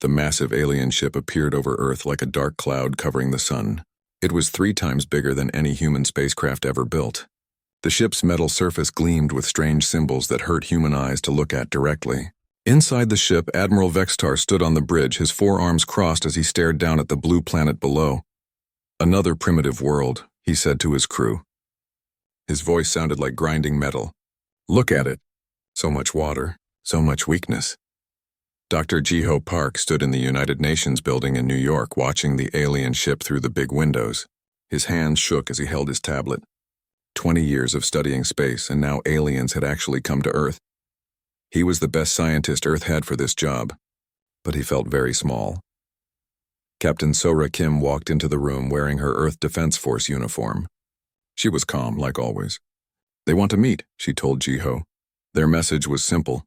The massive alien ship appeared over Earth like a dark cloud covering the sun. It was 3 times bigger than any human spacecraft ever built. The ship's metal surface gleamed with strange symbols that hurt human eyes to look at directly. Inside the ship, Admiral Vextar stood on the bridge, his forearms crossed as he stared down at the blue planet below. "Another primitive world," he said to his crew. His voice sounded like grinding metal. "Look at it. So much water, so much weakness." Dr. Ji-Ho Park stood in the United Nations building in New York watching the alien ship through the big windows. His hands shook as he held his tablet. 20 years of studying space, and now aliens had actually come to Earth. He was the best scientist Earth had for this job, but he felt very small. Captain Sora Kim walked into the room wearing her Earth Defense Force uniform. She was calm, like always. "They want to meet," she told Ji-Ho. Their message was simple.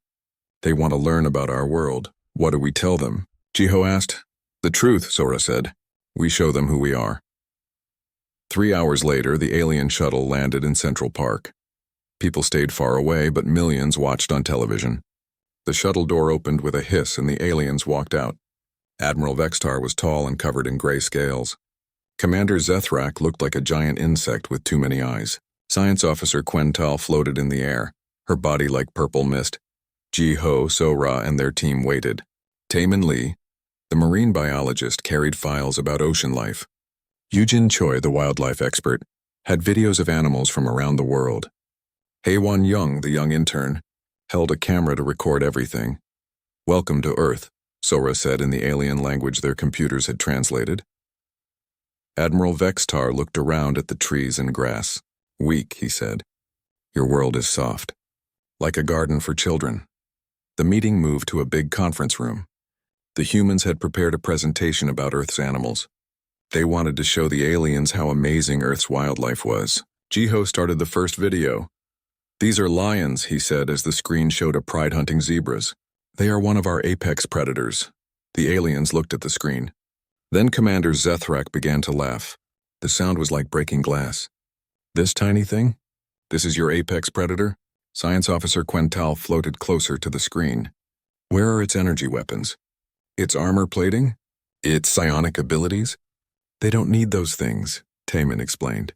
"They want to learn about our world. What do we tell them?" Ji-Ho asked. "The truth," Sora said. "We show them who we are." 3 hours later, the alien shuttle landed in Central Park. People stayed far away, but millions watched on television. The shuttle door opened with a hiss and the aliens walked out. Admiral Vextar was tall and covered in gray scales. Commander Zethrak looked like a giant insect with too many eyes. Science Officer Quental floated in the air, her body like purple mist. Ji-Ho, Sora, and their team waited. Taemin Lee, the marine biologist, carried files about ocean life. Yujin Choi, the wildlife expert, had videos of animals from around the world. Haewon Young, the young intern, held a camera to record everything. "Welcome to Earth," Sora said in the alien language their computers had translated. Admiral Vextar looked around at the trees and grass. "Weak," he said. "Your world is soft. Like a garden for children." The meeting moved to a big conference room. The humans had prepared a presentation about Earth's animals. They wanted to show the aliens how amazing Earth's wildlife was. Ji-Ho started the first video. "These are lions," he said as the screen showed a pride hunting zebras. "They are one of our apex predators." The aliens looked at the screen. Then Commander Zethrak began to laugh. The sound was like breaking glass. "This tiny thing? This is your apex predator?" Science Officer Quental floated closer to the screen. "Where are its energy weapons? Its armor plating? Its psionic abilities?" "They don't need those things," Taemin explained.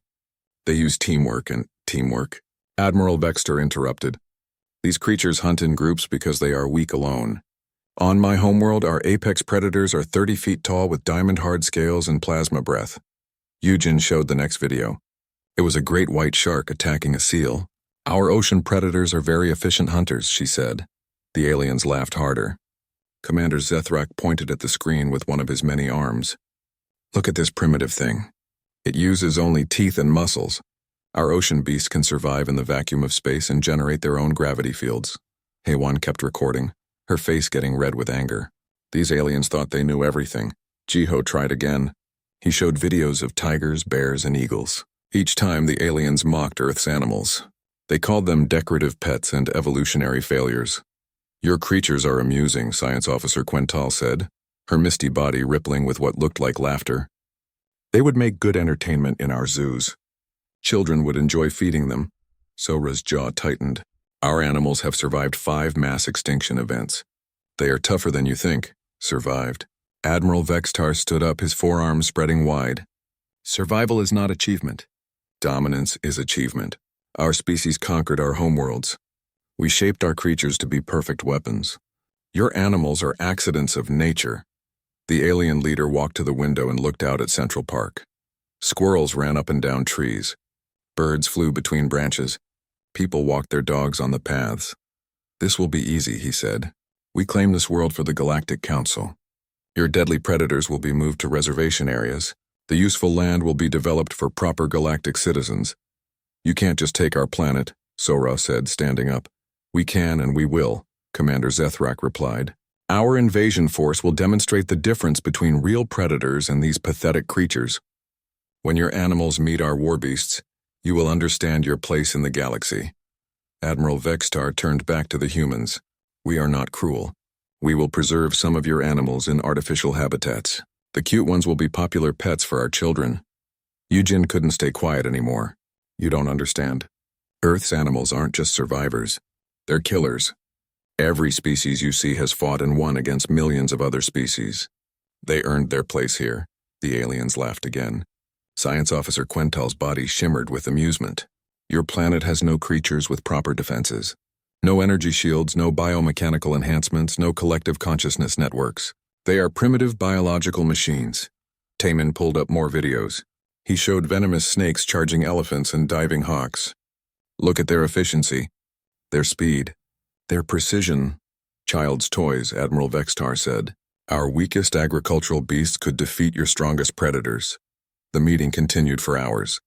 "They use teamwork and teamwork." Admiral Vextar interrupted. "These creatures hunt in groups because they are weak alone. On my homeworld, our apex predators are 30 feet tall with diamond-hard scales and plasma breath." Yujin showed the next video. It was a great white shark attacking a seal. "Our ocean predators are very efficient hunters," she said. The aliens laughed harder. Commander Zethrak pointed at the screen with one of his many arms. "Look at this primitive thing. It uses only teeth and muscles. Our ocean beasts can survive in the vacuum of space and generate their own gravity fields." Haewon kept recording, her face getting red with anger. These aliens thought they knew everything. Ji-Ho tried again. He showed videos of tigers, bears, and eagles. Each time the aliens mocked Earth's animals. They called them decorative pets and evolutionary failures. "Your creatures are amusing," Science Officer Quental said, her misty body rippling with what looked like laughter. "They would make good entertainment in our zoos. Children would enjoy feeding them." Sora's jaw tightened. "Our animals have survived 5 mass extinction events. They are tougher than you think." Survived. Admiral Vextar stood up, his forearms spreading wide. "Survival is not achievement. Dominance is achievement. Our species conquered our homeworlds. We shaped our creatures to be perfect weapons. Your animals are accidents of nature." The alien leader walked to the window and looked out at Central Park. Squirrels ran up and down trees. Birds flew between branches. People walked their dogs on the paths. "This will be easy," he said. "We claim this world for the Galactic Council. Your deadly predators will be moved to reservation areas. The useful land will be developed for proper galactic citizens. You can't just take our planet," Sora said, standing up. "We can and we will," Commander Zethrak replied. "Our invasion force will demonstrate the difference between real predators and these pathetic creatures. When your animals meet our warbeasts, you will understand your place in the galaxy." Admiral Vextar turned back to the humans. "We are not cruel. We will preserve some of your animals in artificial habitats. The cute ones will be popular pets for our children." Yujin couldn't stay quiet anymore. "You don't understand. Earth's animals aren't just survivors. They're killers. Every species you see has fought and won against millions of other species. They earned their place here. The aliens laughed again. Science Officer Quental's body shimmered with amusement. Your planet has no creatures with proper defenses. No energy shields, no biomechanical enhancements, no collective consciousness networks. They are primitive biological machines. Taman pulled up more videos. He showed venomous snakes charging elephants and diving hawks. Look at their efficiency, their speed, their precision. Child's toys, Admiral Vextar said. Our weakest agricultural beasts could defeat your strongest predators. The meeting continued for hours.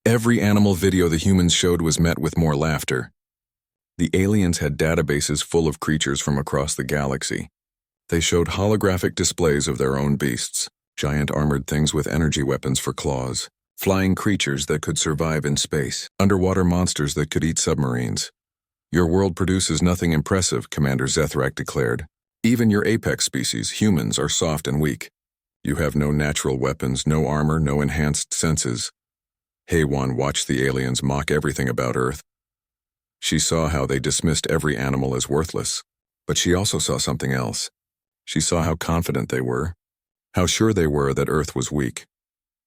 Every animal video the humans showed was met with more laughter. The aliens had databases full of creatures from across the galaxy. They showed holographic displays of their own beasts, giant armored things with energy weapons for claws, flying creatures that could survive in space, underwater monsters that could eat submarines. Your world produces nothing impressive, Commander Zethrak declared. Even your apex species, humans, are soft and weak. You have no natural weapons, no armor, no enhanced senses. Haywan watched the aliens mock everything about Earth. She saw how they dismissed every animal as worthless, but she also saw something else. She saw how confident they were, how sure they were that Earth was weak.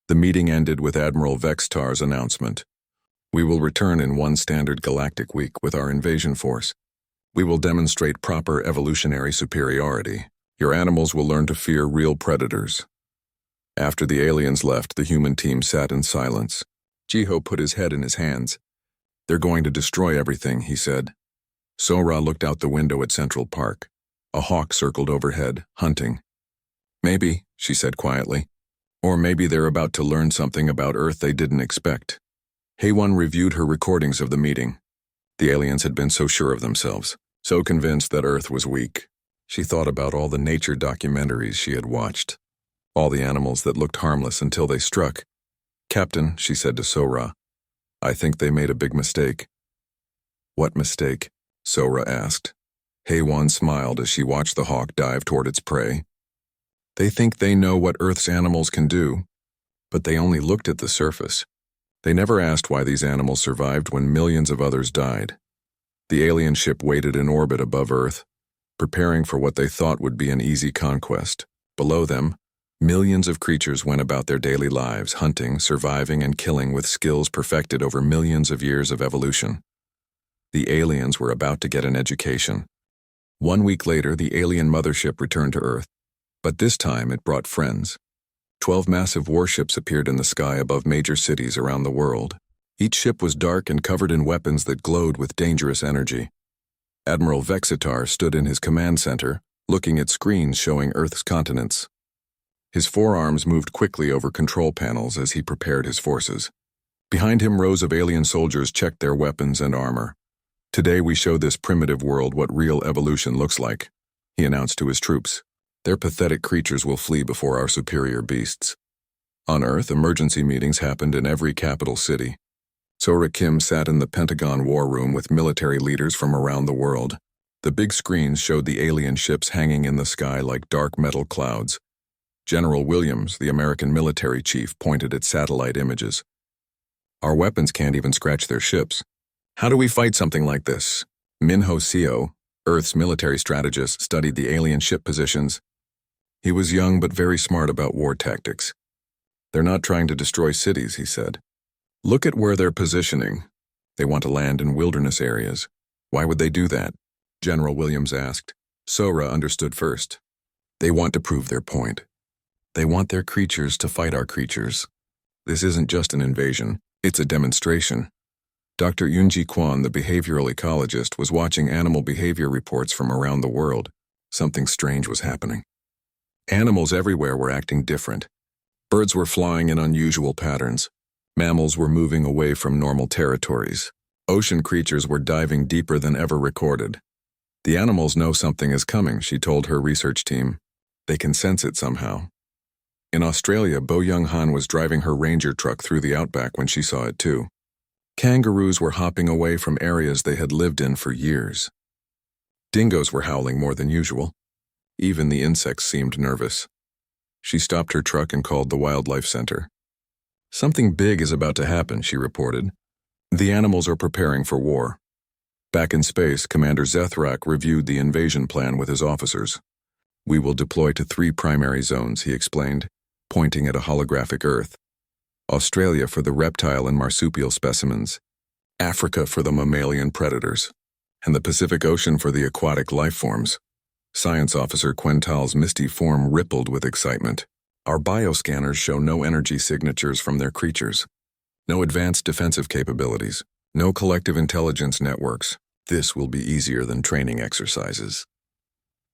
The meeting ended with Admiral Vextar's announcement. We will return in one standard galactic week with our invasion force. We will demonstrate proper evolutionary superiority. Your animals will learn to fear real predators. After the aliens left, the human team sat in silence. Jiho put his head in his hands. They're going to destroy everything, he said. Sora looked out the window at Central Park. A hawk circled overhead, hunting. Maybe, she said quietly. Or maybe they're about to learn something about Earth they didn't expect. Haywan reviewed her recordings of the meeting. The aliens had been so sure of themselves, so convinced that Earth was weak. She thought about all the nature documentaries she had watched, all the animals that looked harmless until they struck. Captain, she said to Sora, I think they made a big mistake. What mistake? Sora asked. Haywan smiled as she watched the hawk dive toward its prey. They think they know what Earth's animals can do, but they only looked at the surface. They never asked why these animals survived when millions of others died. The alien ship waited in orbit above Earth, preparing for what they thought would be an easy conquest. Below them, millions of creatures went about their daily lives, hunting, surviving, and killing with skills perfected over millions of years of evolution. The aliens were about to get an education. 1 week later, the alien mothership returned to Earth, but this time it brought friends. 12 massive warships appeared in the sky above major cities around the world. Each ship was dark and covered in weapons that glowed with dangerous energy. Admiral Vexitar stood in his command center, looking at screens showing Earth's continents. His forearms moved quickly over control panels as he prepared his forces. Behind him, rows of alien soldiers checked their weapons and armor. Today we show this primitive world what real evolution looks like, he announced to his troops. Their pathetic creatures will flee before our superior beasts. On Earth, emergency meetings happened in every capital city. Sora Kim sat in the Pentagon War Room with military leaders from around the world. The big screens showed the alien ships hanging in the sky like dark metal clouds. General Williams, the American military chief, pointed at satellite images. Our weapons can't even scratch their ships. How do we fight something like this? Minho Seo, Earth's military strategist, studied the alien ship positions. He was young but very smart about war tactics. They're not trying to destroy cities, he said. Look at where they're positioning. They want to land in wilderness areas. Why would they do that? General Williams asked. Sora understood first. They want to prove their point. They want their creatures to fight our creatures. This isn't just an invasion, it's a demonstration. Dr. Yunji Kwan, the behavioral ecologist, was watching animal behavior reports from around the world. Something strange was happening. Animals everywhere were acting different. Birds were flying in unusual patterns. Mammals were moving away from normal territories. Ocean creatures were diving deeper than ever recorded. The animals know something is coming, she told her research team. They can sense it somehow. In Australia, Bo Young Han was driving her ranger truck through the outback when she saw it too. Kangaroos were hopping away from areas they had lived in for years. Dingoes were howling more than usual. Even the insects seemed nervous. She stopped her truck and called the wildlife center. Something big is about to happen, she reported. The animals are preparing for war. Back in space, Commander Zethrak reviewed the invasion plan with his officers. "We will deploy to 3 primary zones," he explained, pointing at a holographic Earth. "Australia for the reptile and marsupial specimens, Africa for the mammalian predators, and the Pacific Ocean for the aquatic life forms." Science Officer Quental's misty form rippled with excitement. "Our bioscanners show no energy signatures from their creatures. No advanced defensive capabilities. No collective intelligence networks. This will be easier than training exercises."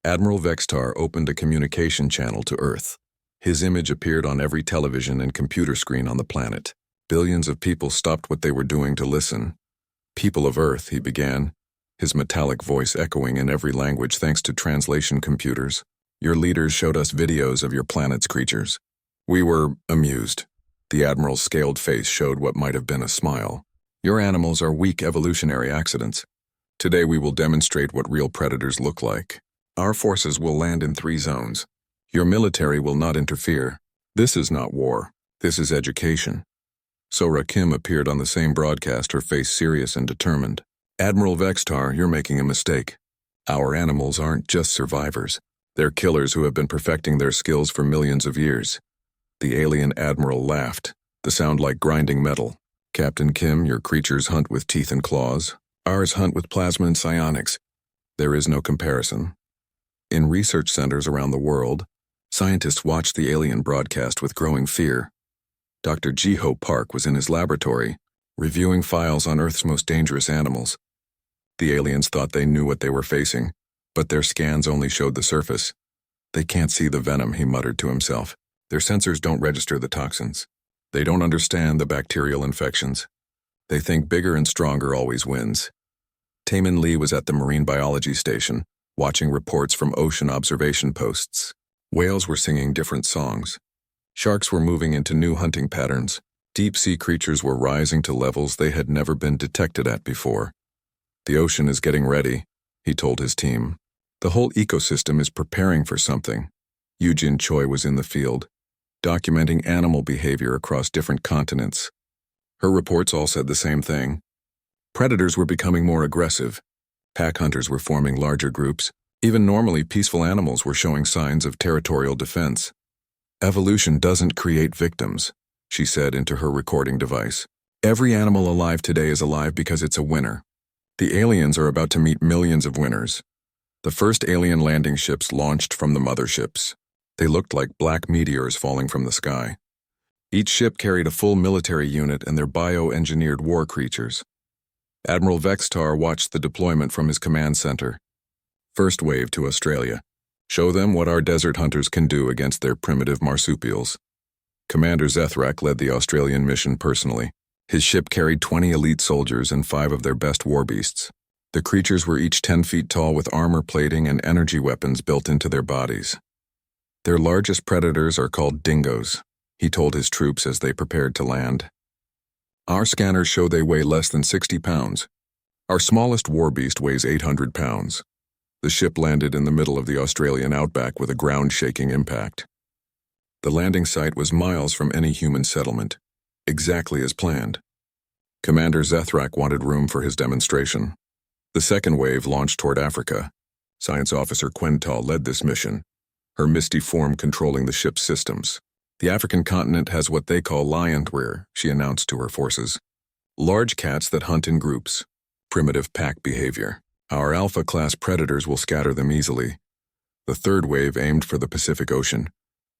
Admiral Vextar opened a communication channel to Earth. His image appeared on every television and computer screen on the planet. Billions of people stopped what they were doing to listen. "People of Earth," he began, his metallic voice echoing in every language thanks to translation computers. "Your leaders showed us videos of your planet's creatures. We were amused." The Admiral's scaled face showed what might have been a smile. "Your animals are weak evolutionary accidents. Today we will demonstrate what real predators look like. Our forces will land in 3 zones. Your military will not interfere. This is not war. This is education." Sora Kim appeared on the same broadcast, her face serious and determined. "Admiral Vextar, you're making a mistake. Our animals aren't just survivors. They're killers who have been perfecting their skills for millions of years." The alien admiral laughed, the sound like grinding metal. "Captain Kim, your creatures hunt with teeth and claws. Ours hunt with plasma and psionics. There is no comparison." In research centers around the world, scientists watched the alien broadcast with growing fear. Dr. Jiho Park was in his laboratory, reviewing files on Earth's most dangerous animals. The aliens thought they knew what they were facing, but their scans only showed the surface. "They can't see the venom," he muttered to himself. "Their sensors don't register the toxins. They don't understand the bacterial infections. They think bigger and stronger always wins." Taemin Lee was at the marine biology station, watching reports from ocean observation posts. Whales were singing different songs. Sharks were moving into new hunting patterns. Deep-sea creatures were rising to levels they had never been detected at before. "The ocean is getting ready," he told his team. "The whole ecosystem is preparing for something." Eugene Choi was in the field, documenting animal behavior across different continents. Her reports all said the same thing. Predators were becoming more aggressive. Pack hunters were forming larger groups. Even normally peaceful animals were showing signs of territorial defense. "Evolution doesn't create victims," she said into her recording device. "Every animal alive today is alive because it's a winner. The aliens are about to meet millions of winners." The first alien landing ships launched from the motherships. They looked like black meteors falling from the sky. Each ship carried a full military unit and their bio-engineered war creatures. Admiral Vextar watched the deployment from his command center. "First wave to Australia. Show them what our desert hunters can do against their primitive marsupials." Commander Zethrak led the Australian mission personally. His ship carried 20 elite soldiers and 5 of their best warbeasts. The creatures were each 10 feet tall with armor plating and energy weapons built into their bodies. "Their largest predators are called dingoes," he told his troops as they prepared to land. "Our scanners show they weigh less than 60 pounds. Our smallest warbeast weighs 800 pounds. The ship landed in the middle of the Australian outback with a ground-shaking impact. The landing site was miles from any human settlement, exactly as planned. Commander Zethrak wanted room for his demonstration. The second wave launched toward Africa. Science Officer Quental led this mission, her misty form controlling the ship's systems. "The African continent has what they call lionware," she announced to her forces. "Large cats that hunt in groups. Primitive pack behavior. Our Alpha-class predators will scatter them easily." The third wave aimed for the Pacific Ocean.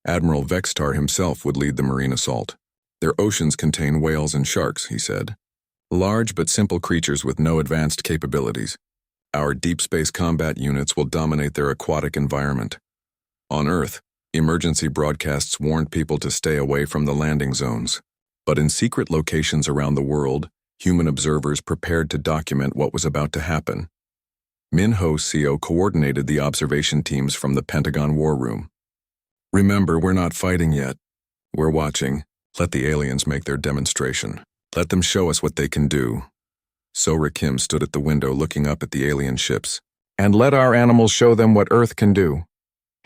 Admiral Vextar himself would lead the marine assault. "Their oceans contain whales and sharks," he said. "Large but simple creatures with no advanced capabilities. Our deep space combat units will dominate their aquatic environment." On Earth, emergency broadcasts warned people to stay away from the landing zones. But in secret locations around the world, human observers prepared to document what was about to happen. Min-Ho Seo coordinated the observation teams from the Pentagon War Room. "Remember, we're not fighting yet. We're watching. Let the aliens make their demonstration. Let them show us what they can do." Sora Kim stood at the window looking up at the alien ships. "And let our animals show them what Earth can do."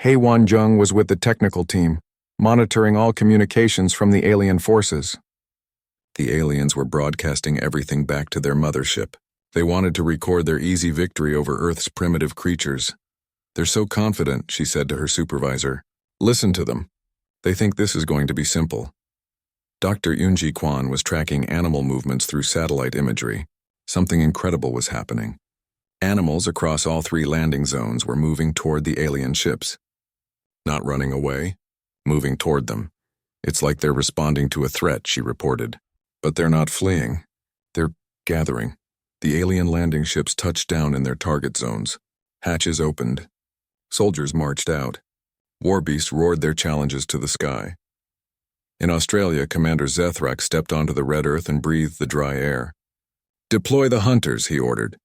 Haewon Jung was with the technical team, monitoring all communications from the alien forces. The aliens were broadcasting everything back to their mothership. They wanted to record their easy victory over Earth's primitive creatures. "They're so confident," she said to her supervisor. "Listen to them. They think this is going to be simple." Dr. Yunji Kwan was tracking animal movements through satellite imagery. Something incredible was happening. Animals across all 3 landing zones were moving toward the alien ships. Not running away, moving toward them. "It's like they're responding to a threat," she reported. "But they're not fleeing. They're gathering." The alien landing ships touched down in their target zones. Hatches opened. Soldiers marched out. War beasts roared their challenges to the sky. In Australia, Commander Zethrak stepped onto the red earth and breathed the dry air. "Deploy the hunters," he ordered.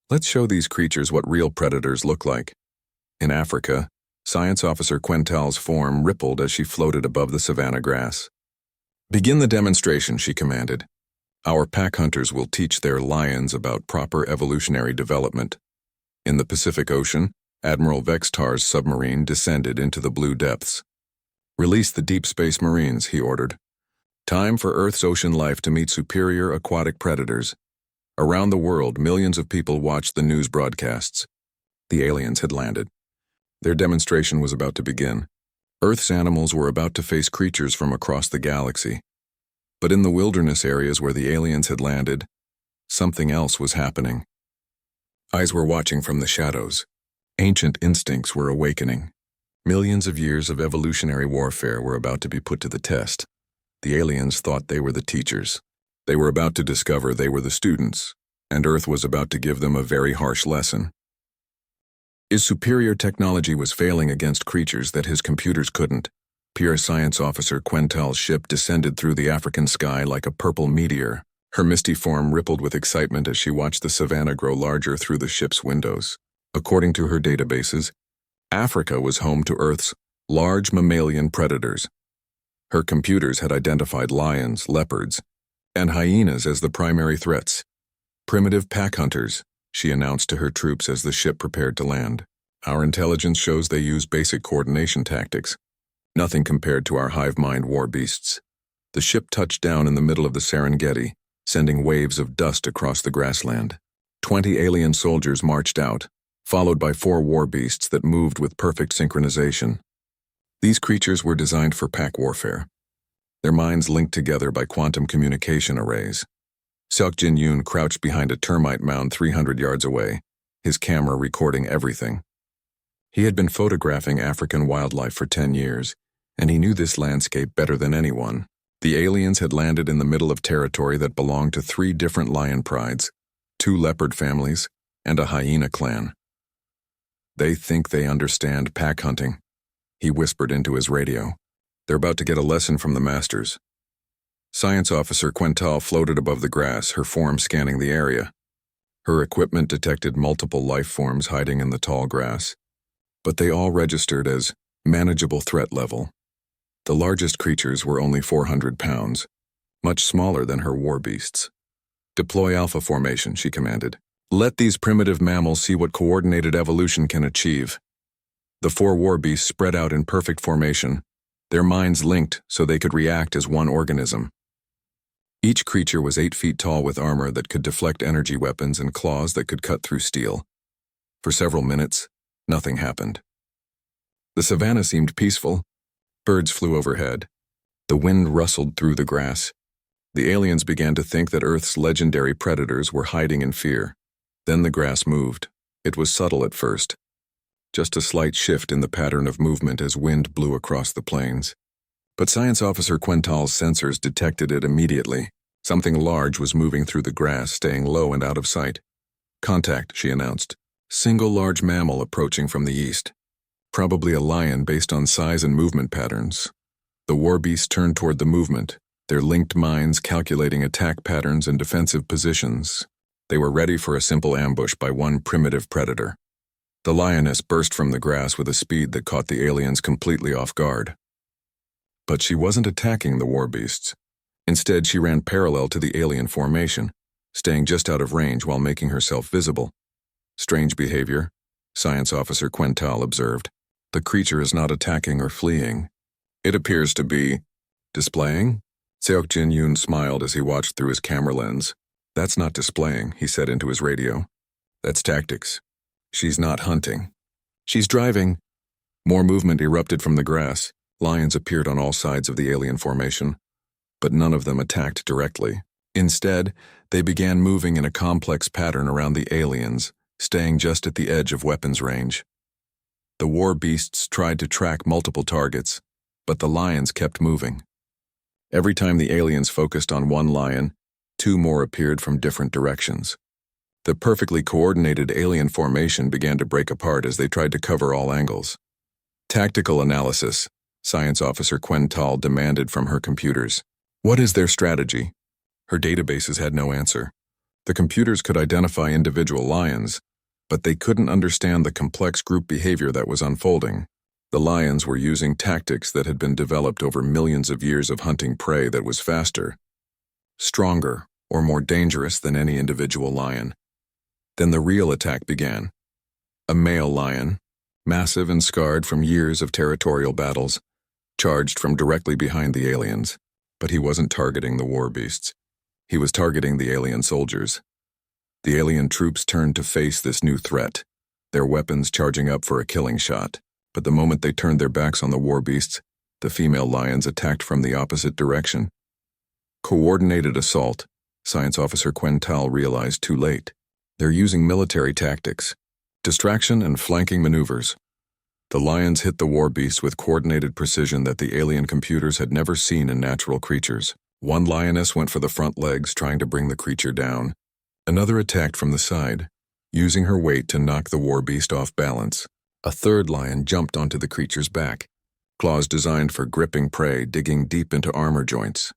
"Let's show these creatures what real predators look like." In Africa, Science Officer Quental's form rippled as she floated above the savanna grass. "Begin the demonstration," she commanded. "Our pack hunters will teach their lions about proper evolutionary development." In the Pacific Ocean, Admiral Vextar's submarine descended into the blue depths. "Release the Deep Space Marines," he ordered. "Time for Earth's ocean life to meet superior aquatic predators." Around the world, millions of people watched the news broadcasts. The aliens had landed. Their demonstration was about to begin. Earth's animals were about to face creatures from across the galaxy. But in the wilderness areas where the aliens had landed, something else was happening. Eyes were watching from the shadows. Ancient instincts were awakening. Millions of years of evolutionary warfare were about to be put to the test. The aliens thought they were the teachers. They were about to discover they were the students, and Earth was about to give them a very harsh lesson. His superior technology was failing against creatures that his computers couldn't. Pure Science Officer Quental's ship descended through the African sky like a purple meteor. Her misty form rippled with excitement as she watched the savanna grow larger through the ship's windows. According to her databases, Africa was home to Earth's large mammalian predators. Her computers had identified lions, leopards, and hyenas as the primary threats. "Primitive pack hunters," she announced to her troops as the ship prepared to land. "Our intelligence shows they use basic coordination tactics. Nothing compared to our hive-mind war beasts." The ship touched down in the middle of the Serengeti, sending waves of dust across the grassland. 20 alien soldiers marched out, followed by 4 war beasts that moved with perfect synchronization. These creatures were designed for pack warfare. Their minds linked together by quantum communication arrays. Seok Jin Yoon crouched behind a termite mound 300 yards away, his camera recording everything. He had been photographing African wildlife for 10 years, and he knew this landscape better than anyone. The aliens had landed in the middle of territory that belonged to 3 different lion prides, 2 leopard families, and a hyena clan. "They think they understand pack hunting," he whispered into his radio. "They're about to get a lesson from the masters." Science Officer Quental floated above the grass, her form scanning the area. Her equipment detected multiple life forms hiding in the tall grass, but they all registered as manageable threat level. The largest creatures were only 400 pounds, much smaller than her war beasts. "Deploy Alpha Formation," she commanded. "Let these primitive mammals see what coordinated evolution can achieve." The 4 war beasts spread out in perfect formation, their minds linked so they could react as one organism. Each creature was 8 feet tall with armor that could deflect energy weapons and claws that could cut through steel. For several minutes, nothing happened. The savanna seemed peaceful. Birds flew overhead. The wind rustled through the grass. The aliens began to think that Earth's legendary predators were hiding in fear. Then the grass moved. It was subtle at first. Just a slight shift in the pattern of movement as wind blew across the plains. But Science Officer Quental's sensors detected it immediately. Something large was moving through the grass, staying low and out of sight. "Contact," she announced. "Single large mammal approaching from the east. Probably a lion based on size and movement patterns." The war beasts turned toward the movement, their linked minds calculating attack patterns and defensive positions. They were ready for a simple ambush by one primitive predator. The lioness burst from the grass with a speed that caught the aliens completely off guard. But she wasn't attacking the war beasts. Instead, she ran parallel to the alien formation, staying just out of range while making herself visible. "Strange behavior," Science Officer Quental observed. "The creature is not attacking or fleeing. It appears to be displaying." Seok Jin Yoon smiled as he watched through his camera lens. "That's not displaying," he said into his radio. "That's tactics. She's not hunting. She's driving." More movement erupted from the grass. Lions appeared on all sides of the alien formation, but none of them attacked directly. Instead, they began moving in a complex pattern around the aliens, staying just at the edge of weapons range. The war beasts tried to track multiple targets, but the lions kept moving. Every time the aliens focused on one lion, two more appeared from different directions. The perfectly coordinated alien formation began to break apart as they tried to cover all angles. "Tactical analysis," Science Officer Quental demanded from her computers. "What is their strategy?" Her databases had no answer. The computers could identify individual lions, but they couldn't understand the complex group behavior that was unfolding. The lions were using tactics that had been developed over millions of years of hunting prey that was faster, stronger, or more dangerous than any individual lion. Then the real attack began. A male lion, massive and scarred from years of territorial battles, charged from directly behind the aliens, but he wasn't targeting the war beasts. He was targeting the alien soldiers. The alien troops turned to face this new threat, their weapons charging up for a killing shot. But the moment they turned their backs on the war beasts, the female lions attacked from the opposite direction. Coordinated assault, Science Officer Quental realized too late. They're using military tactics, distraction and flanking maneuvers. The lions hit the war beasts with coordinated precision that the alien computers had never seen in natural creatures. One lioness went for the front legs, trying to bring the creature down. Another attacked from the side, using her weight to knock the war beast off balance. A third lion jumped onto the creature's back, claws designed for gripping prey, digging deep into armor joints.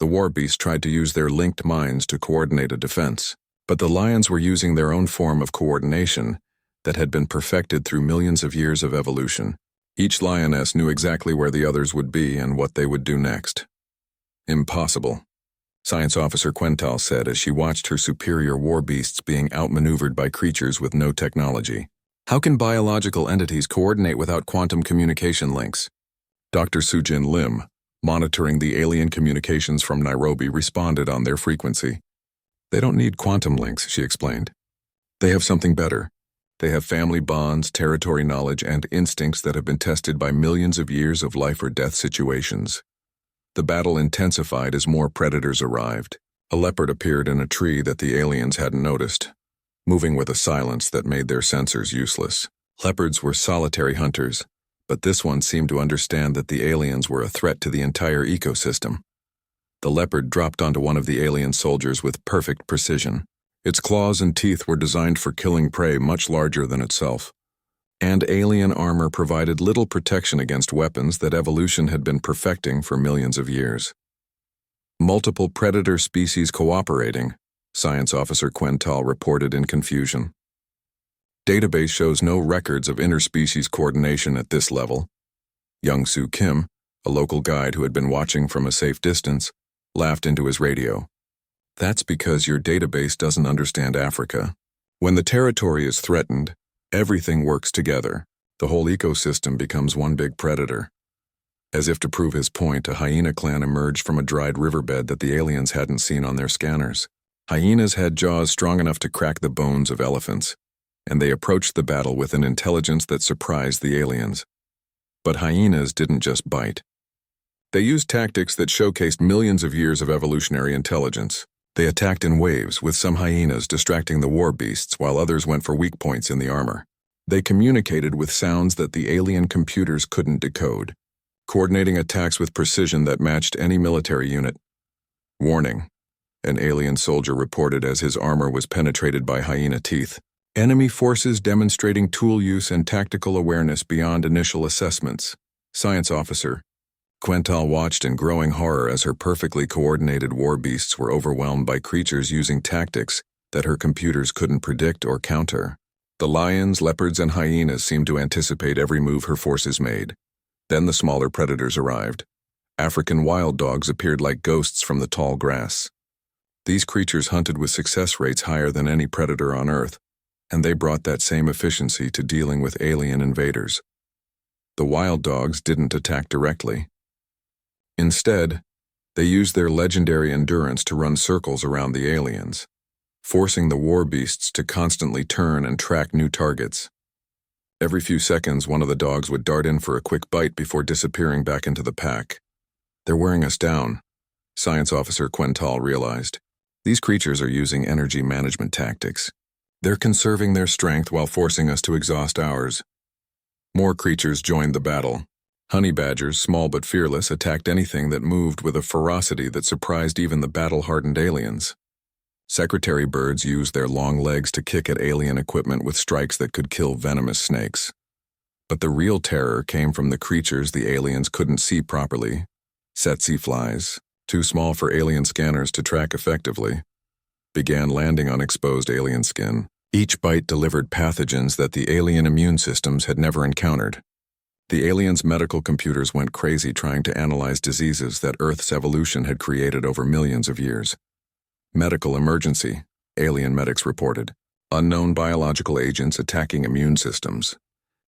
The war beast tried to use their linked minds to coordinate a defense, but the lions were using their own form of coordination that had been perfected through millions of years of evolution. Each lioness knew exactly where the others would be and what they would do next. "Impossible," Science Officer Quental said as she watched her superior war beasts being outmaneuvered by creatures with no technology. "How can biological entities coordinate without quantum communication links?" Dr. Sujin Lim, monitoring the alien communications from Nairobi, responded on their frequency. "They don't need quantum links," she explained. "They have something better. They have family bonds, territory knowledge, and instincts that have been tested by millions of years of life or death situations." The battle intensified as more predators arrived. A leopard appeared in a tree that the aliens hadn't noticed, moving with a silence that made their sensors useless. Leopards were solitary hunters, but this one seemed to understand that the aliens were a threat to the entire ecosystem. The leopard dropped onto one of the alien soldiers with perfect precision. Its claws and teeth were designed for killing prey much larger than itself. And alien armor provided little protection against weapons that evolution had been perfecting for millions of years. Multiple predator species cooperating, Science Officer Quental reported in confusion. Database shows no records of interspecies coordination at this level. Young-Soo Kim, a local guide who had been watching from a safe distance, laughed into his radio. "That's because your database doesn't understand Africa. When the territory is threatened, everything works together. The whole ecosystem becomes one big predator." As if to prove his point, a hyena clan emerged from a dried riverbed that the aliens hadn't seen on their scanners. Hyenas had jaws strong enough to crack the bones of elephants, and they approached the battle with an intelligence that surprised the aliens. But hyenas didn't just bite. They used tactics that showcased millions of years of evolutionary intelligence. They attacked in waves, with some hyenas distracting the war beasts while others went for weak points in the armor. They communicated with sounds that the alien computers couldn't decode, coordinating attacks with precision that matched any military unit. "Warning," an alien soldier reported as his armor was penetrated by hyena teeth. "Enemy forces demonstrating tool use and tactical awareness beyond initial assessments." Science Officer Quental watched in growing horror as her perfectly coordinated war beasts were overwhelmed by creatures using tactics that her computers couldn't predict or counter. The lions, leopards, and hyenas seemed to anticipate every move her forces made. Then the smaller predators arrived. African wild dogs appeared like ghosts from the tall grass. These creatures hunted with success rates higher than any predator on Earth, and they brought that same efficiency to dealing with alien invaders. The wild dogs didn't attack directly. Instead, They used their legendary endurance to run circles around the aliens, forcing the war beasts to constantly turn and track new targets. Every few seconds, one of the dogs would dart in for a quick bite before disappearing back into the pack. "They're wearing us down," Science Officer Quental realized. "These creatures are using energy management tactics. They're conserving their strength while forcing us to exhaust ours." More creatures joined the battle. Honey badgers, small but fearless, attacked anything that moved with a ferocity that surprised even the battle-hardened aliens. Secretary birds used their long legs to kick at alien equipment with strikes that could kill venomous snakes. But the real terror came from the creatures the aliens couldn't see properly. Tsetse flies, too small for alien scanners to track effectively, began landing on exposed alien skin. Each bite delivered pathogens that the alien immune systems had never encountered. The aliens' medical computers went crazy trying to analyze diseases that Earth's evolution had created over millions of years. "Medical emergency," alien medics reported. "Unknown biological agents attacking immune systems.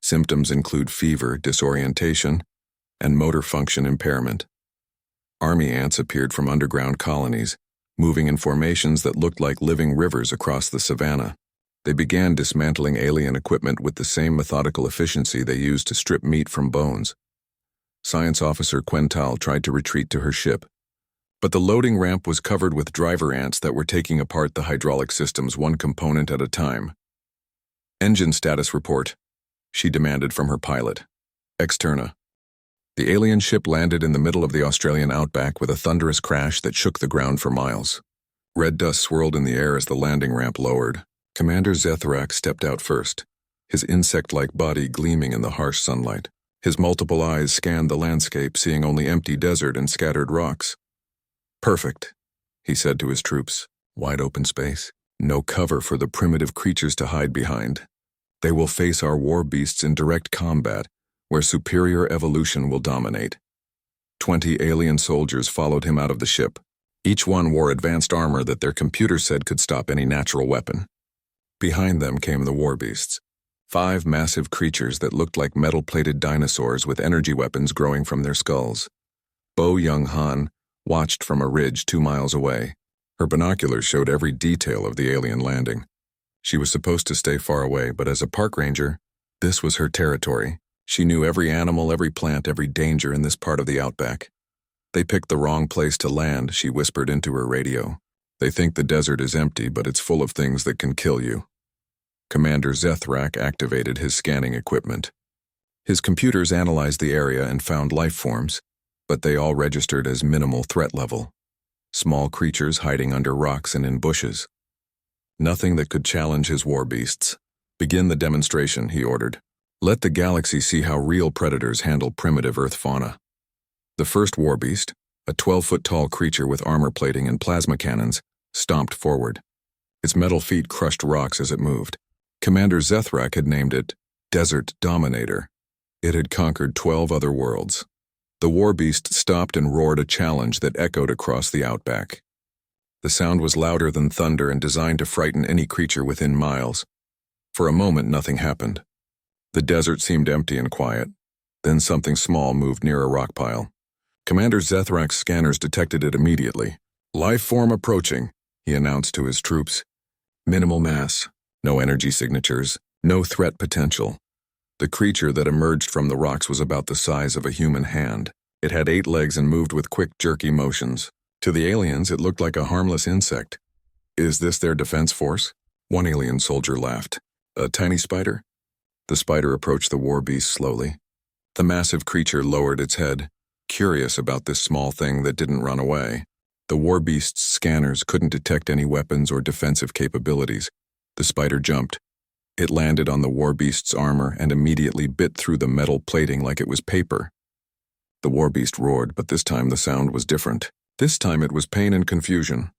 Symptoms include fever, disorientation, and motor function impairment." Army ants appeared from underground colonies, moving in formations that looked like living rivers across the savannah. They began dismantling alien equipment with the same methodical efficiency they used to strip meat from bones. Science Officer Quental tried to retreat to her ship, but the loading ramp was covered with driver ants that were taking apart the hydraulic systems one component at a time. "Engine status report," she demanded from her pilot. "Externa." The alien ship landed in the middle of the Australian outback with a thunderous crash that shook the ground for miles. Red dust swirled in the air as the landing ramp lowered. Commander Zethrak stepped out first, his insect-like body gleaming in the harsh sunlight. His multiple eyes scanned the landscape, seeing only empty desert and scattered rocks. "Perfect," he said to his troops. "Wide open space. No cover for the primitive creatures to hide behind. They will face our war beasts in direct combat, where superior evolution will dominate." 20 alien soldiers followed him out of the ship. Each one wore advanced armor that their computer said could stop any natural weapon. Behind them came the war beasts, 5 massive creatures that looked like metal-plated dinosaurs with energy weapons growing from their skulls. Bo Young-han watched from a ridge 2 miles away. Her binoculars showed every detail of the alien landing. She was supposed to stay far away, but as a park ranger, this was her territory. She knew every animal, every plant, every danger in this part of the outback. "They picked the wrong place to land," she whispered into her radio. "They think the desert is empty, but it's full of things that can kill you." Commander Zethrak activated his scanning equipment. His computers analyzed the area and found life forms, but they all registered as minimal threat level. Small creatures hiding under rocks and in bushes. Nothing that could challenge his war beasts. "Begin the demonstration," he ordered. "Let the galaxy see how real predators handle primitive Earth fauna." The first war beast, a 12-foot-tall creature with armor plating and plasma cannons, stomped forward. Its metal feet crushed rocks as it moved. Commander Zethrak had named it Desert Dominator. It had conquered 12 other worlds. The war beast stopped and roared a challenge that echoed across the outback. The sound was louder than thunder and designed to frighten any creature within miles. For a moment, nothing happened. The desert seemed empty and quiet. Then something small moved near a rock pile. Commander Zethrak's scanners detected it immediately. "Life form approaching," he announced to his troops. "Minimal mass, no energy signatures, no threat potential." The creature that emerged from the rocks was about the size of a human hand. It had 8 legs and moved with quick, jerky motions. To the aliens, it looked like a harmless insect. "Is this their defense force?" One alien soldier laughed. "A tiny spider?" The spider approached the war beast slowly. The massive creature lowered its head, curious about this small thing that didn't run away. The war beast's scanners couldn't detect any weapons or defensive capabilities. The spider jumped. It landed on the war beast's armor and immediately bit through the metal plating like it was paper. The war beast roared, but this time the sound was different. This time it was pain and confusion.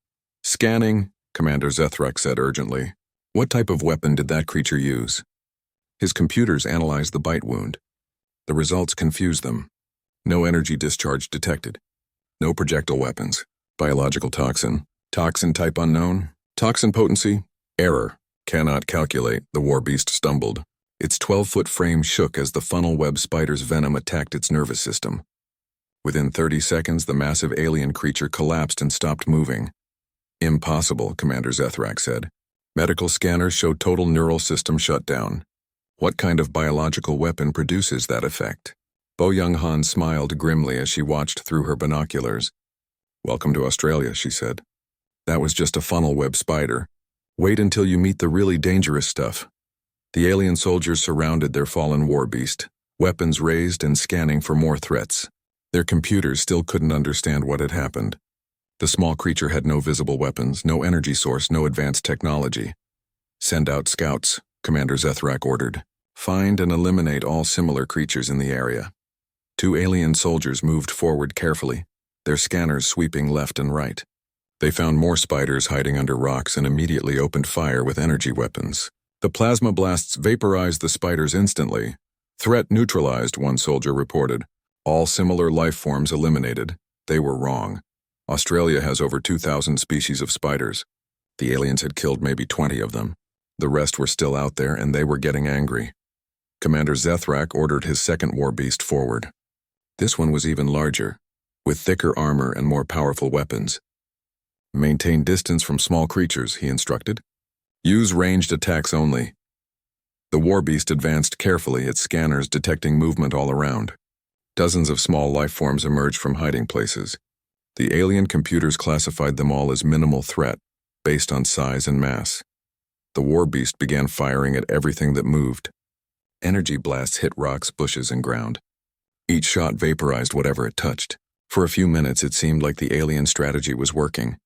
"Scanning," Commander Zethrak said urgently. "What type of weapon did that creature use?" His computers analyzed the bite wound. The results confused them. No energy discharge detected. No projectile weapons. Biological toxin. Toxin type unknown. Toxin potency. Error. Cannot calculate, the war beast stumbled. Its 12-foot frame shook as the funnel web spider's venom attacked its nervous system. Within 30 seconds, the massive alien creature collapsed and stopped moving. Impossible, Commander Zethrak said. Medical scanners show total neural system shutdown. What kind of biological weapon produces that effect? Bo Young-han smiled grimly as she watched through her binoculars. Welcome to Australia, she said. That was just a funnel web spider. Wait until you meet the really dangerous stuff. The alien soldiers surrounded their fallen war beast, weapons raised and scanning for more threats. Their computers still couldn't understand what had happened. The small creature had no visible weapons, no energy source, no advanced technology. Send out scouts, Commander Zethrak ordered. Find and eliminate all similar creatures in the area. 2 alien soldiers moved forward carefully, their scanners sweeping left and right. They found more spiders hiding under rocks and immediately opened fire with energy weapons. The plasma blasts vaporized the spiders instantly. Threat neutralized, one soldier reported. All similar life forms eliminated. They were wrong. Australia has over 2,000 species of spiders. The aliens had killed maybe 20 of them. The rest were still out there, and they were getting angry. Commander Zethrak ordered his second war beast forward. This one was even larger, with thicker armor and more powerful weapons. Maintain distance from small creatures, he instructed. Use ranged attacks only. The war beast advanced carefully, its scanners detecting movement all around. Dozens of small life forms emerged from hiding places. The alien computers classified them all as minimal threat, based on size and mass. The war beast began firing at everything that moved. Energy blasts hit rocks, bushes, and ground. Each shot vaporized whatever it touched. For a few minutes, it seemed like the alien strategy was working.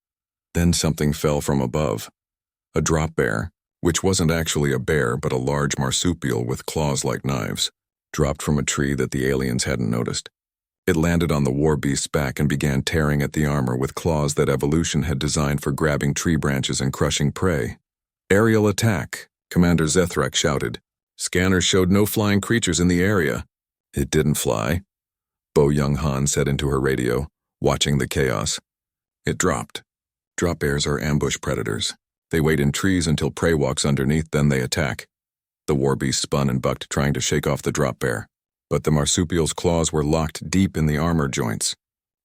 Then something fell from above. A drop bear, which wasn't actually a bear but a large marsupial with claws like knives, dropped from a tree that the aliens hadn't noticed. It landed on the war beast's back and began tearing at the armor with claws that evolution had designed for grabbing tree branches and crushing prey. Aerial attack, Commander Zethrak shouted. Scanners showed no flying creatures in the area. It didn't fly, Bo Young-han said into her radio, watching the chaos. It dropped. Drop bears are ambush predators. They wait in trees until prey walks underneath, then they attack. The war beast spun and bucked, trying to shake off the drop bear. But the marsupial's claws were locked deep in the armor joints.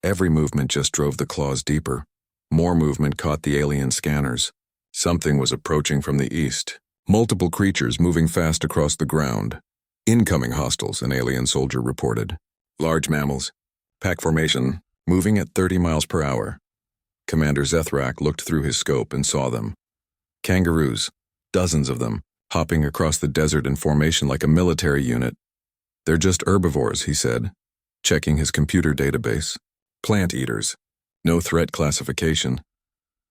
Every movement just drove the claws deeper. More movement caught the alien scanners. Something was approaching from the east. Multiple creatures moving fast across the ground. Incoming hostiles, an alien soldier reported. Large mammals. Pack formation, moving at 30 miles per hour. Commander Zethrak looked through his scope and saw them. Kangaroos, dozens of them, hopping across the desert in formation like a military unit. They're just herbivores, he said, checking his computer database. Plant eaters. No threat classification.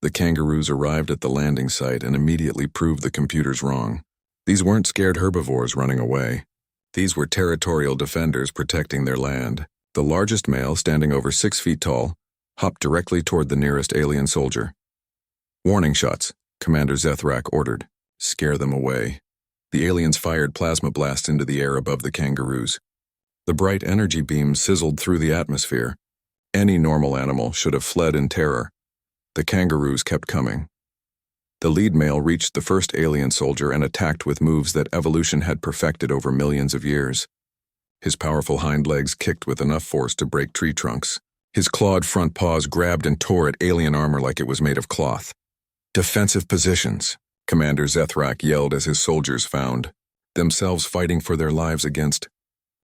The kangaroos arrived at the landing site and immediately proved the computers wrong. These weren't scared herbivores running away. These were territorial defenders protecting their land. The largest male, standing over 6 feet tall, hopped directly toward the nearest alien soldier. Warning shots, Commander Zethrak ordered. Scare them away. The aliens fired plasma blasts into the air above the kangaroos. The bright energy beams sizzled through the atmosphere. Any normal animal should have fled in terror. The kangaroos kept coming. The lead male reached the first alien soldier and attacked with moves that evolution had perfected over millions of years. His powerful hind legs kicked with enough force to break tree trunks. His clawed front paws grabbed and tore at alien armor like it was made of cloth. Defensive positions, Commander Zethrak yelled as his soldiers found themselves fighting for their lives against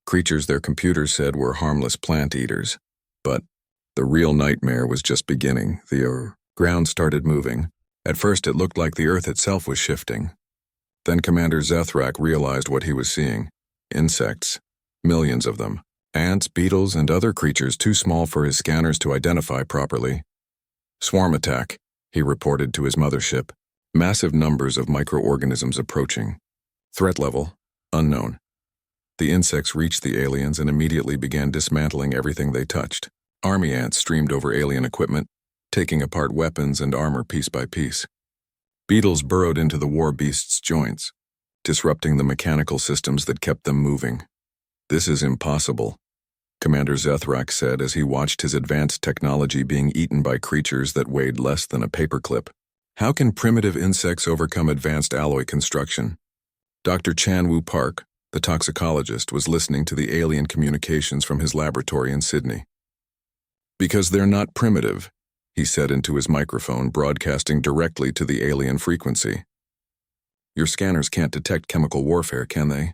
creatures their computers said were harmless plant eaters. But the real nightmare was just beginning. The ground started moving. At first it looked like the earth itself was shifting. Then Commander Zethrak realized what he was seeing. Insects. Millions of them. Ants, beetles, and other creatures too small for his scanners to identify properly. Swarm attack, he reported to his mothership. Massive numbers of microorganisms approaching. Threat level, unknown. The insects reached the aliens and immediately began dismantling everything they touched. Army ants streamed over alien equipment, taking apart weapons and armor piece by piece. Beetles burrowed into the war beast's joints, disrupting the mechanical systems that kept them moving. This is impossible, Commander Zethrak said as he watched his advanced technology being eaten by creatures that weighed less than a paperclip. How can primitive insects overcome advanced alloy construction? Dr. Chan-Woo Park, the toxicologist, was listening to the alien communications from his laboratory in Sydney. Because they're not primitive, he said into his microphone, broadcasting directly to the alien frequency. Your scanners can't detect chemical warfare, can they?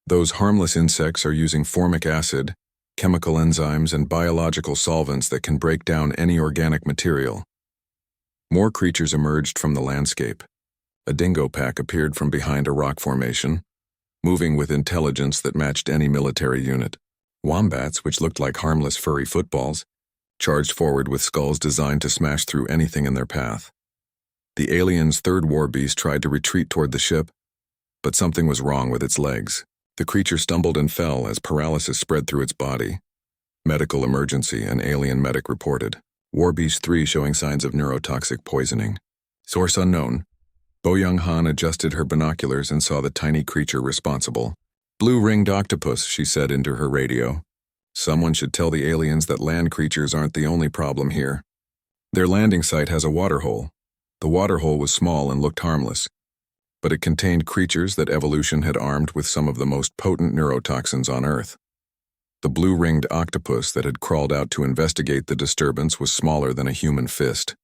Those harmless insects are using formic acid, chemical enzymes, and biological solvents that can break down any organic material. More creatures emerged from the landscape. A dingo pack appeared from behind a rock formation, moving with intelligence that matched any military unit. Wombats, which looked like harmless furry footballs, charged forward with skulls designed to smash through anything in their path. The alien's third war beast tried to retreat toward the ship, but something was wrong with its legs. The creature stumbled and fell as paralysis spread through its body. Medical emergency, an alien medic reported. War Beast 3 showing signs of neurotoxic poisoning. Source unknown. Bo Young-han adjusted her binoculars and saw the tiny creature responsible. Blue-ringed octopus, she said into her radio. Someone should tell the aliens that land creatures aren't the only problem here. Their landing site has a waterhole. The waterhole was small and looked harmless, but it contained creatures that evolution had armed with some of the most potent neurotoxins on Earth. The blue-ringed octopus that had crawled out to investigate the disturbance was smaller than a human fist,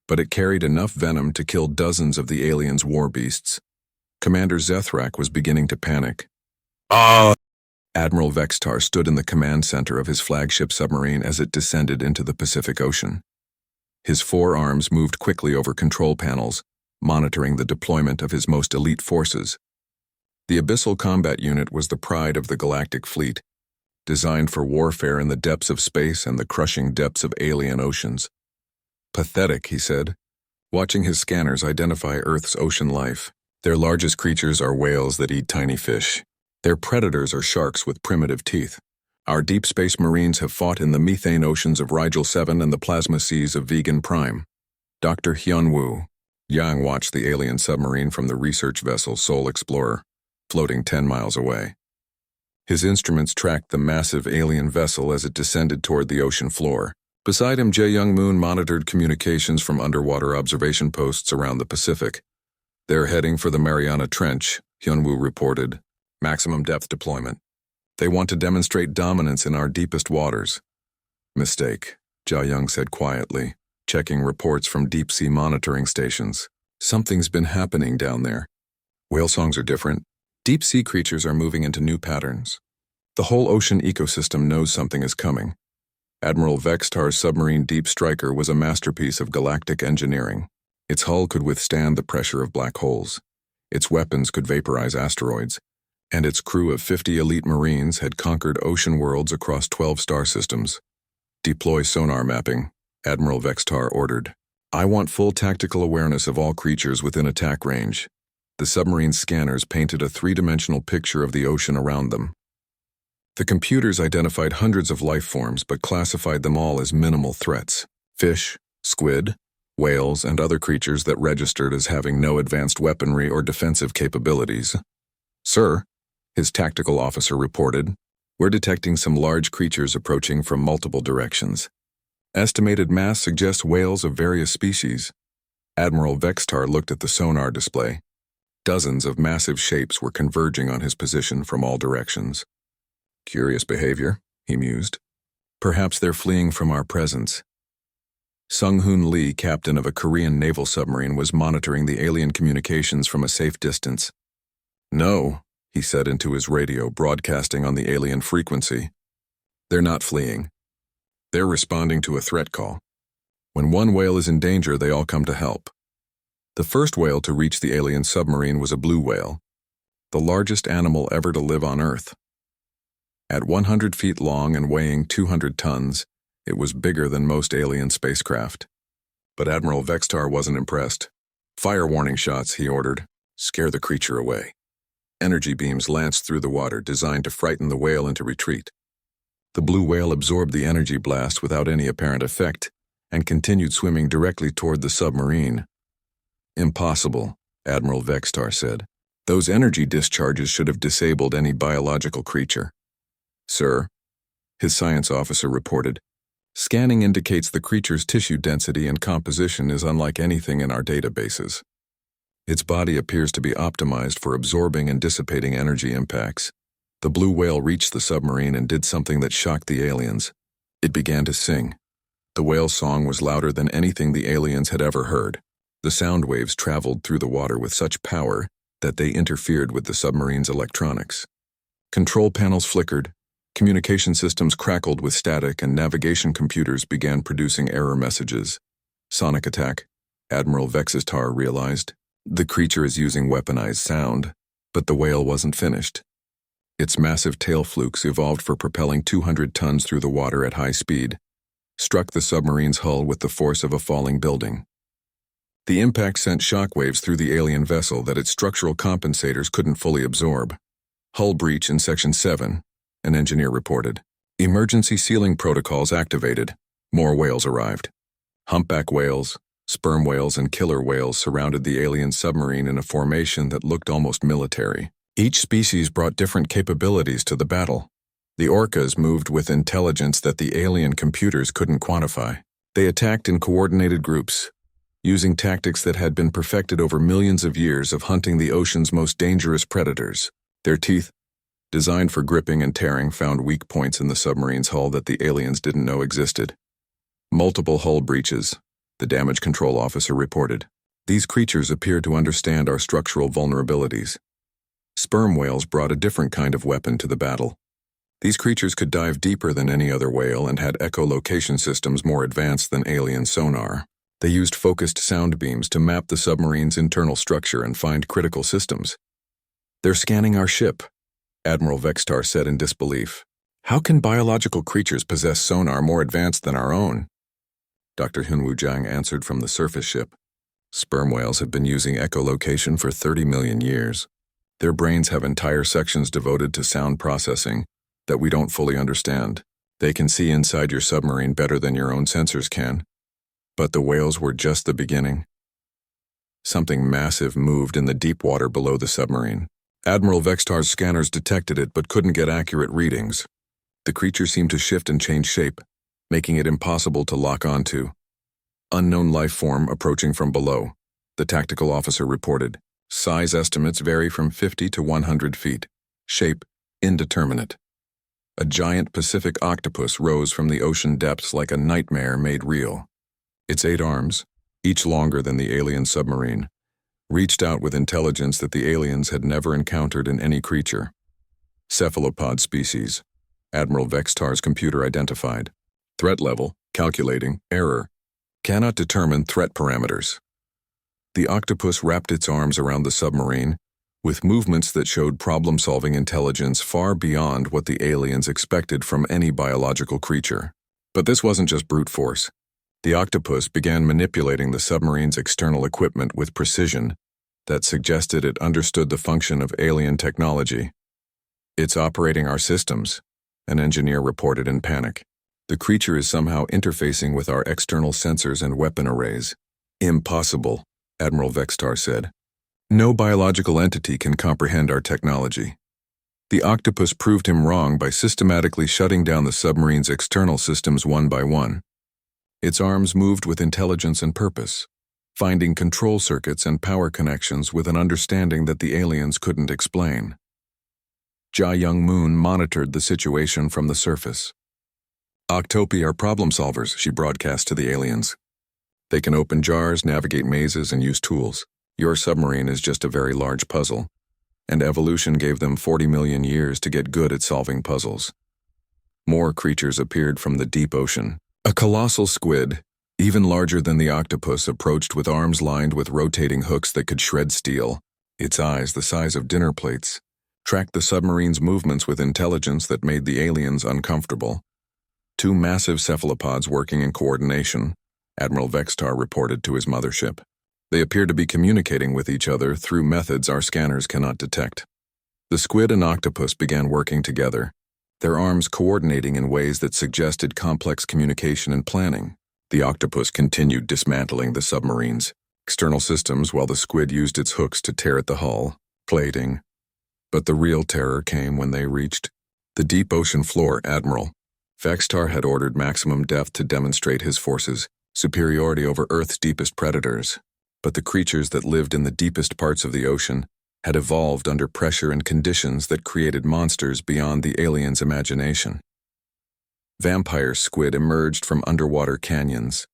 but it carried enough venom to kill dozens of the aliens' war beasts. Commander Zethrak was beginning to panic. Admiral Vextar stood in the command center of his flagship submarine as it descended into the Pacific Ocean. His four arms moved quickly over control panels, monitoring the deployment of his most elite forces. The Abyssal Combat Unit was the pride of the Galactic Fleet, designed for warfare in the depths of space and the crushing depths of alien oceans. Pathetic, he said, watching his scanners identify Earth's ocean life. Their largest creatures are whales that eat tiny fish. Their predators are sharks with primitive teeth. Our deep space marines have fought in the methane oceans of Rigel 7 and the plasma seas of Vegan Prime. Dr. Hyun-woo. Yang watched the alien submarine from the research vessel Soul Explorer, floating 10 miles away. His instruments tracked the massive alien vessel as it descended toward the ocean floor. Beside him, Jae Young-moon monitored communications from underwater observation posts around the Pacific. They're heading for the Mariana Trench, Hyun-woo reported. Maximum depth deployment. They want to demonstrate dominance in our deepest waters. Mistake, Jia Young said quietly, checking reports from deep-sea monitoring stations. Something's been happening down there. Whale songs are different. Deep-sea creatures are moving into new patterns. The whole ocean ecosystem knows something is coming. Admiral Vextar's submarine Deep Striker was a masterpiece of galactic engineering. Its hull could withstand the pressure of black holes. Its weapons could vaporize asteroids. And its crew of 50 elite Marines had conquered ocean worlds across 12 star systems. Deploy sonar mapping, Admiral Vextar ordered. I want full tactical awareness of all creatures within attack range. The submarine scanners painted a three-dimensional picture of the ocean around them. The computers identified hundreds of life forms but classified them all as minimal threats. Fish, squid, whales, and other creatures that registered as having no advanced weaponry or defensive capabilities. Sir, his tactical officer reported, we're detecting some large creatures approaching from multiple directions. Estimated mass suggests whales of various species. Admiral Vextar looked at the sonar display. Dozens of massive shapes were converging on his position from all directions. Curious behavior, he mused. Perhaps they're fleeing from our presence. Sung-Hoon Lee, captain of a Korean naval submarine, was monitoring the alien communications from a safe distance. No, he said into his radio, broadcasting on the alien frequency. They're not fleeing. They're responding to a threat call. When one whale is in danger, they all come to help. The first whale to reach the alien submarine was a blue whale, the largest animal ever to live on Earth. At 100 feet long and weighing 200 tons, it was bigger than most alien spacecraft. But Admiral Vextar wasn't impressed. Fire warning shots, he ordered. Scare the creature away. Energy beams lanced through the water, designed to frighten the whale into retreat. The blue whale absorbed the energy blast without any apparent effect and continued swimming directly toward the submarine. Impossible, Admiral Vextar said. Those energy discharges should have disabled any biological creature. Sir, his science officer reported, scanning indicates the creature's tissue density and composition is unlike anything in our databases. Its body appears to be optimized for absorbing and dissipating energy impacts. The blue whale reached the submarine and did something that shocked the aliens. It began to sing. The whale's song was louder than anything the aliens had ever heard. The sound waves traveled through the water with such power that they interfered with the submarine's electronics. Control panels flickered, communication systems crackled with static, and navigation computers began producing error messages. Sonic attack, Admiral Vexistar realized. The creature is using weaponized sound, but the whale wasn't finished. Its massive tail flukes, evolved for propelling 200 tons through the water at high speed, struck the submarine's hull with the force of a falling building. The impact sent shockwaves through the alien vessel that its structural compensators couldn't fully absorb. Hull breach in Section 7, an engineer reported. Emergency sealing protocols activated. More whales arrived. Humpback whales, sperm whales, and killer whales surrounded the alien submarine in a formation that looked almost military. Each species brought different capabilities to the battle. The orcas moved with intelligence that the alien computers couldn't quantify. They attacked in coordinated groups, using tactics that had been perfected over millions of years of hunting the ocean's most dangerous predators. Their teeth, designed for gripping and tearing, found weak points in the submarine's hull that the aliens didn't know existed. Multiple hull breaches, the damage control officer reported. These creatures appeared to understand our structural vulnerabilities. Sperm whales brought a different kind of weapon to the battle. These creatures could dive deeper than any other whale and had echolocation systems more advanced than alien sonar. They used focused sound beams to map the submarine's internal structure and find critical systems. "They're scanning our ship," Admiral Vextar said in disbelief. "How can biological creatures possess sonar more advanced than our own?" Dr. Hunwu Jiang answered from the surface ship. "Sperm whales have been using echolocation for 30 million years. Their brains have entire sections devoted to sound processing that we don't fully understand. They can see inside your submarine better than your own sensors can. But the whales were just the beginning." Something massive moved in the deep water below the submarine. Admiral Vextar's scanners detected it but couldn't get accurate readings. The creature seemed to shift and change shape, making it impossible to lock onto. "Unknown life form approaching from below," the tactical officer reported. "Size estimates vary from 50 to 100 feet. Shape indeterminate." A giant Pacific octopus rose from the ocean depths like a nightmare made real. Its 8 arms, each longer than the alien submarine, reached out with intelligence that the aliens had never encountered in any creature. Cephalopod species, Admiral Vextar's computer identified. Threat level, calculating, error. Cannot determine threat parameters. The octopus wrapped its arms around the submarine, with movements that showed problem-solving intelligence far beyond what the aliens expected from any biological creature. But this wasn't just brute force. The octopus began manipulating the submarine's external equipment with precision that suggested it understood the function of alien technology. "It's operating our systems," an engineer reported in panic. "The creature is somehow interfacing with our external sensors and weapon arrays." "Impossible," Admiral Vextar said. "No biological entity can comprehend our technology." The octopus proved him wrong by systematically shutting down the submarine's external systems one by one. Its arms moved with intelligence and purpose, finding control circuits and power connections with an understanding that the aliens couldn't explain. Jia Young Moon monitored the situation from the surface. "Octopi are problem solvers," she broadcast to the aliens. "They can open jars, navigate mazes, and use tools. Your submarine is just a very large puzzle, and evolution gave them 40 million years to get good at solving puzzles." More creatures appeared from the deep ocean. A colossal squid, even larger than the octopus, approached with arms lined with rotating hooks that could shred steel. Its eyes, the size of dinner plates, tracked the submarine's movements with intelligence that made the aliens uncomfortable. 2 massive cephalopods working in coordination, Admiral Vextar reported to his mothership. They appear to be communicating with each other through methods our scanners cannot detect. The squid and octopus began working together, their arms coordinating in ways that suggested complex communication and planning. The octopus continued dismantling the submarine's external systems while the squid used its hooks to tear at the hull, plating. But the real terror came when they reached the deep ocean floor. Admiral Vextar had ordered maximum depth to demonstrate his forces' superiority over Earth's deepest predators. But the creatures that lived in the deepest parts of the ocean had evolved under pressure and conditions that created monsters beyond the aliens' imagination. Vampire squid emerged from underwater canyons,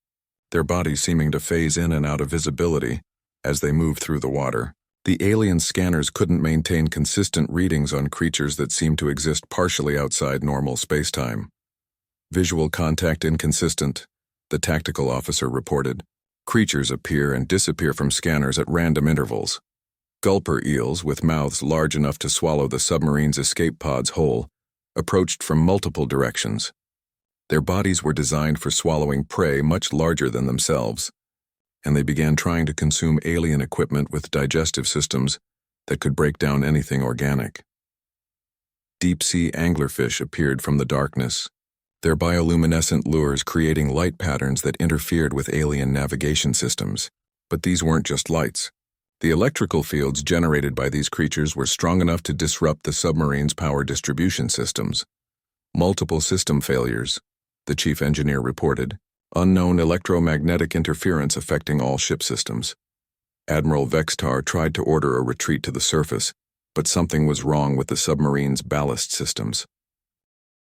their bodies seeming to phase in and out of visibility as they moved through the water. The alien scanners couldn't maintain consistent readings on creatures that seemed to exist partially outside normal spacetime. Visual contact inconsistent, the tactical officer reported. Creatures appear and disappear from scanners at random intervals. Gulper eels, with mouths large enough to swallow the submarine's escape pods whole, approached from multiple directions. Their bodies were designed for swallowing prey much larger than themselves, and they began trying to consume alien equipment with digestive systems that could break down anything organic. Deep-sea anglerfish appeared from the darkness, their bioluminescent lures creating light patterns that interfered with alien navigation systems. But these weren't just lights. The electrical fields generated by these creatures were strong enough to disrupt the submarine's power distribution systems. Multiple system failures, the chief engineer reported. Unknown electromagnetic interference affecting all ship systems. Admiral Vextar tried to order a retreat to the surface, but something was wrong with the submarine's ballast systems.